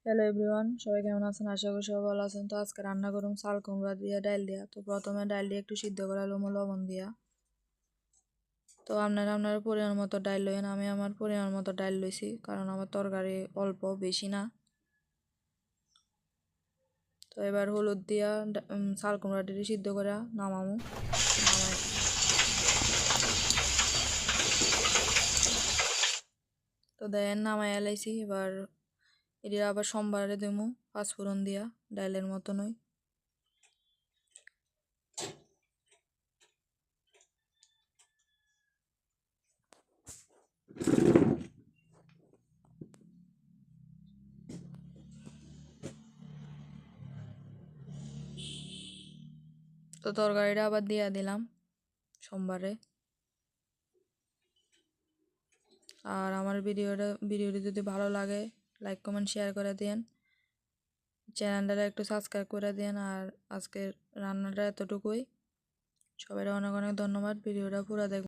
Hello everyone, সবাই কেমন আছেন? আশা করি সবাই ভালো আছেন। তো আজকে রান্না করুন চাল কুমড়া দিয়ে ডাল দিয়া। তো প্রথমে ডাল দিয়ে একটু সিদ্ধ করা লবণ দিয়া। তো আপনারা পরিমাণ মতো ডাল লইন। আমি আমার পরিমাণ মতো ডাল লইছি, কারণ আমার তরকারি অল্প, বেশি না। তো এবার হলুদ দিয়া চাল কুমড়াটি সিদ্ধ করে নামামু। তো দেন নামাই এলাইছি। এবার এটি আবার সোমবারে দেবো পাঁচফোড়ন দিয়া, ডালের মতনই। তো তরকারিটা আবার দিয়া দিলাম সোমবারে। আর আমার ভিডিওটি যদি ভালো লাগে, লাইক কমেন্ট শেয়ার করে দিন, চ্যানেলটা একটু সাবস্ক্রাইব করে দিন। আর আজকের রান্নাটা এতটুকুই। সবাই অনেক অনেক ধন্যবাদ। ভিডিওটা পুরো দেখবেন।